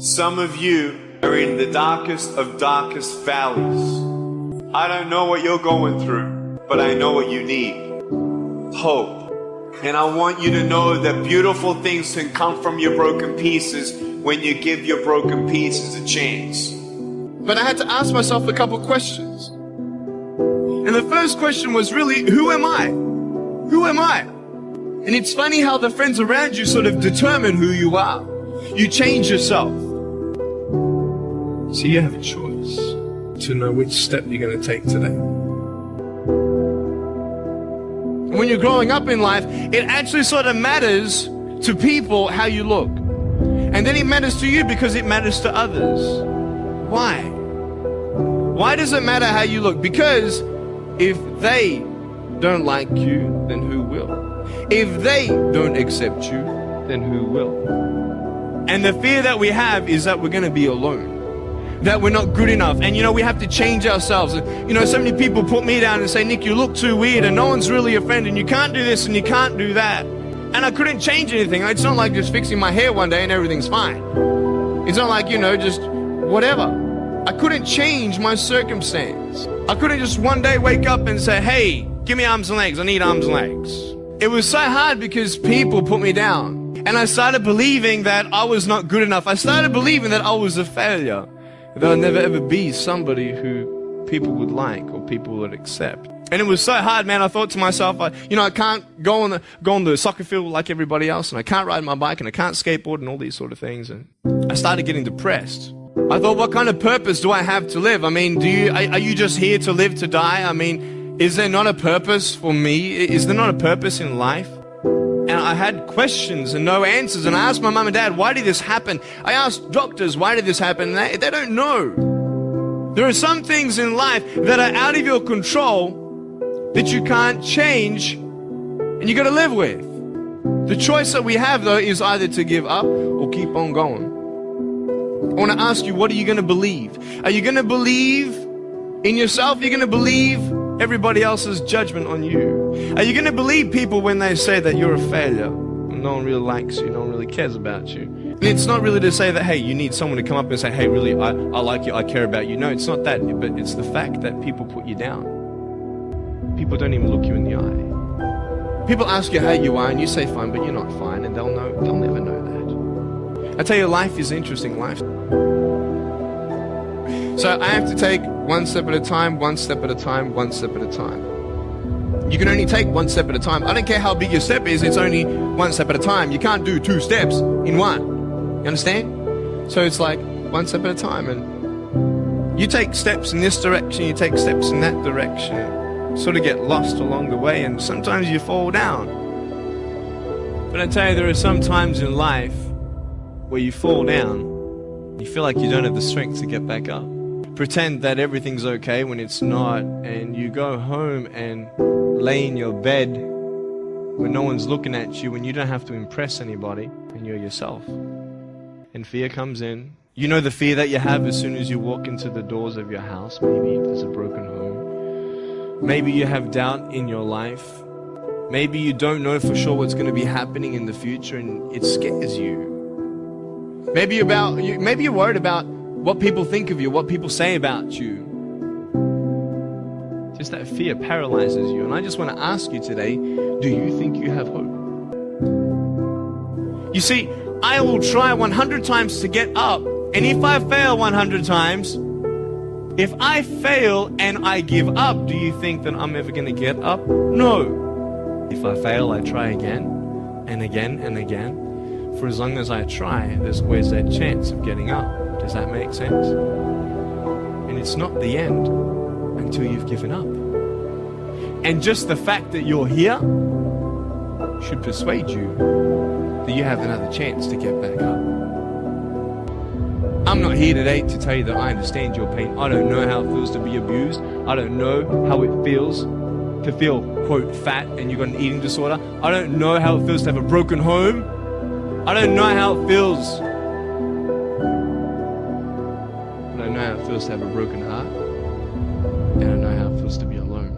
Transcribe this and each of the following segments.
Some of you are in the darkest of darkest valleys. I don't know what you're going through, but I know what you need. Hope. And I want you to know that beautiful things can come from your broken pieces when you give your broken pieces a chance. But I had to ask myself a couple questions. And the first question was really, who am I? Who am I? And it's funny how the friends around you sort of determine who you are. You change yourself. So you have a choice to know which step you're going to take today. When you're growing up in life, it actually sort of matters to people how you look. And then it matters to you because it matters to others. Why? Why does it matter how you look? Because if they don't like you, then who will? If they don't accept you, then who will? And the fear that we have is that we're going to be alone. That we're not good enough. And we have to change ourselves. So many people put me down and say, Nick, you look too weird and no one's really a friend and you can't do this and you can't do that. And I couldn't change anything. It's not like just fixing my hair one day and everything's fine. It's not like, just whatever. I couldn't change my circumstance. I couldn't just one day wake up and say, hey, give me arms and legs. I need arms and legs. It was so hard because people put me down. And I started believing that I was not good enough. I started believing that I was a failure. That I'd never ever be somebody who people would like or people would accept. And it was so hard, man. I thought to myself, I can't go on the soccer field like everybody else, and I can't ride my bike, and I can't skateboard, and all these sort of things. And I started getting depressed. I thought, what kind of purpose do I have to live? Are you just here to live to die? Is there not a purpose for me? Is there not a purpose in life? And I had questions and no answers. And I asked my mum and dad, why did this happen? I asked doctors, why did this happen? And they don't know. There are some things in life that are out of your control that you can't change and you got to live with. The choice that we have, though, is either to give up or keep on going. I want to ask you, what are you going to believe? Are you going to believe in yourself? Are you going to believe everybody else's judgment on you? Are you going to believe people when they say that you're a failure? No one really likes you, no one really cares about you. And it's not really to say that, hey, you need someone to come up and say, hey, really, I like you, I care about you. No, it's not that, but it's the fact that people put you down. People don't even look you in the eye. People ask you how you are and you say fine, but you're not fine, and they'll never know that. I tell you, life is interesting, life. So I have to take one step at a time, one step at a time, one step at a time. You can only take one step at a time. I don't care how big your step is, it's only one step at a time. You can't do two steps in one. You understand? So it's like one step at a time, and you take steps in this direction, you take steps in that direction. Sort of get lost along the way, and sometimes you fall down. But I tell you, there are some times in life where you fall down, you feel like you don't have the strength to get back up. Pretend that everything's okay when it's not, and you go home and lay in your bed when no one's looking at you, when you don't have to impress anybody, and you're yourself. And fear comes in. You know the fear that you have as soon as you walk into the doors of your house. Maybe if there's a broken home. Maybe you have doubt in your life. Maybe you don't know for sure what's going to be happening in the future, and it scares you. Maybe you're worried about what people think of you, what people say about you. Just that fear paralyzes you. And I just want to ask you today, do you think you have hope? You see, I will try 100 times to get up. And if I fail 100 times, if I fail and I give up, do you think that I'm ever going to get up? No. If I fail, I try again and again and again. For as long as I try, there's always that chance of getting up. Does that make sense? And it's not the end until you've given up. And just the fact that you're here should persuade you that you have another chance to get back up. I'm not here today to tell you that I understand your pain. I don't know how it feels to be abused. I don't know how it feels to feel, quote, fat and you've got an eating disorder. I don't know how it feels to have a broken home. I don't know how it feels. I don't know how it feels to have a broken heart. And I don't know how it feels to be alone.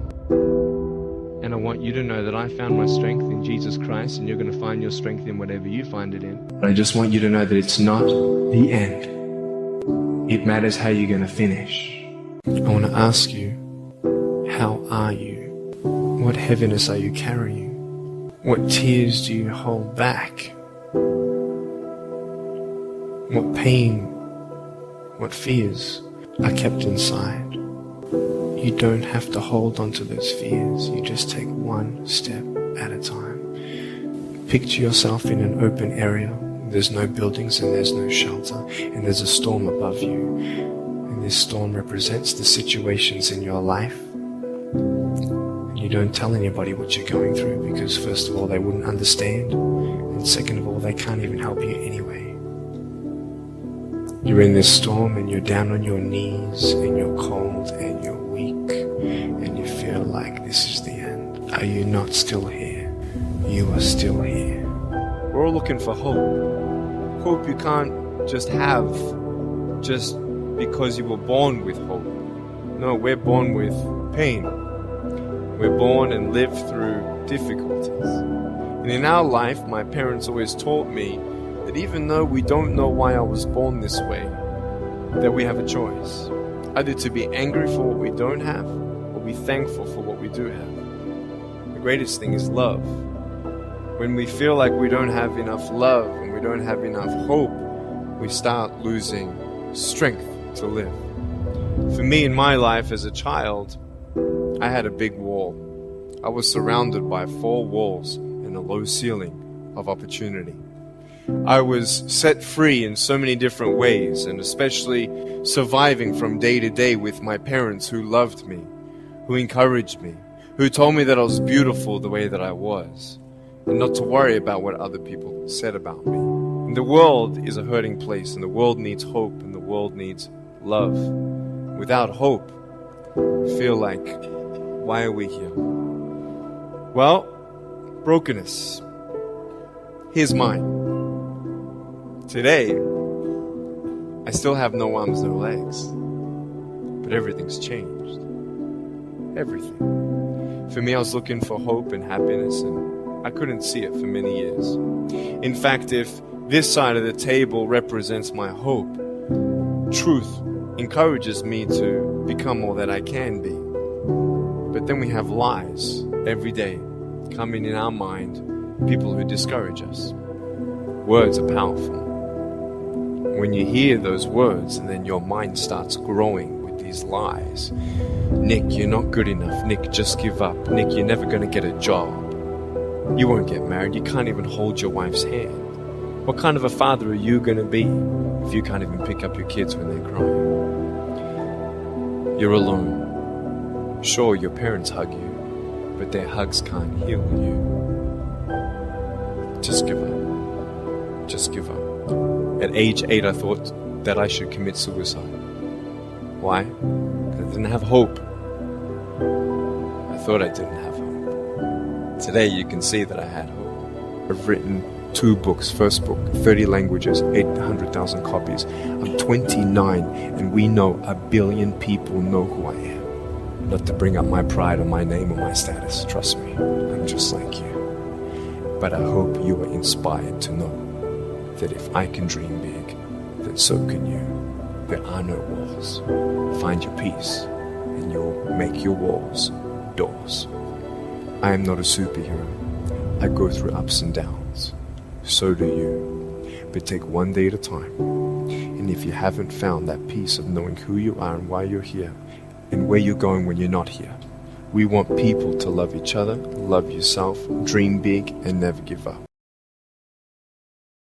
And I want you to know that I found my strength in Jesus Christ, and you're going to find your strength in whatever you find it in. But I just want you to know that it's not the end. It matters how you're going to finish. I want to ask you, how are you? What heaviness are you carrying? What tears do you hold back? What pain, what fears are kept inside? You don't have to hold on to those fears. You just take one step at a time. Picture yourself in an open area. There's no buildings and there's no shelter, and there's a storm above you. And this storm represents the situations in your life. And you don't tell anybody what you're going through because first of all, they wouldn't understand. And second of all, they can't even help you anyway. You're in this storm and you're down on your knees and you're cold and you're weak and you feel like this is the end. Are you not still here? You are still here. We're all looking for hope. Hope you can't just have just because you were born with hope. No, we're born with pain. We're born and live through difficulties. And in our life, my parents always taught me that even though we don't know why I was born this way, that we have a choice. Either to be angry for what we don't have, or be thankful for what we do have. The greatest thing is love. When we feel like we don't have enough love and we don't have enough hope, we start losing strength to live. For me in my life as a child, I had a big wall. I was surrounded by 4 walls and a low ceiling of opportunity. I was set free in so many different ways, and especially surviving from day to day with my parents who loved me, who encouraged me, who told me that I was beautiful the way that I was, and not to worry about what other people said about me. And the world is a hurting place, and the world needs hope, and the world needs love. Without hope, I feel like, why are we here? Well, brokenness. Here's mine. Today, I still have no arms, no legs, but everything's changed. Everything. For me, I was looking for hope and happiness, and I couldn't see it for many years. In fact, if this side of the table represents my hope, truth encourages me to become all that I can be. But then we have lies every day coming in our mind, people who discourage us. Words are powerful. When you hear those words and then your mind starts growing with these lies. Nick, you're not good enough. Nick, just give up. Nick, you're never going to get a job. You won't get married. You can't even hold your wife's hand. What kind of a father are you going to be if you can't even pick up your kids when they're crying? You're alone. Sure, your parents hug you, but their hugs can't heal you. Just give up. Just give up. At age 8, I thought that I should commit suicide. Why? Because I didn't have hope. I thought I didn't have hope. Today you can see that I had hope. I've written 2 books. First book, 30 languages, 800,000 copies. I'm 29 and we know 1 billion people know who I am. Not to bring up my pride or my name or my status. Trust me, I'm just like you. But I hope you are inspired to know that if I can dream big, then so can you. There are no walls. Find your peace, and you'll make your walls doors. I am not a superhero. I go through ups and downs. So do you. But take one day at a time. And if you haven't found that peace of knowing who you are and why you're here, and where you're going when you're not here, we want people to love each other, love yourself, dream big, and never give up.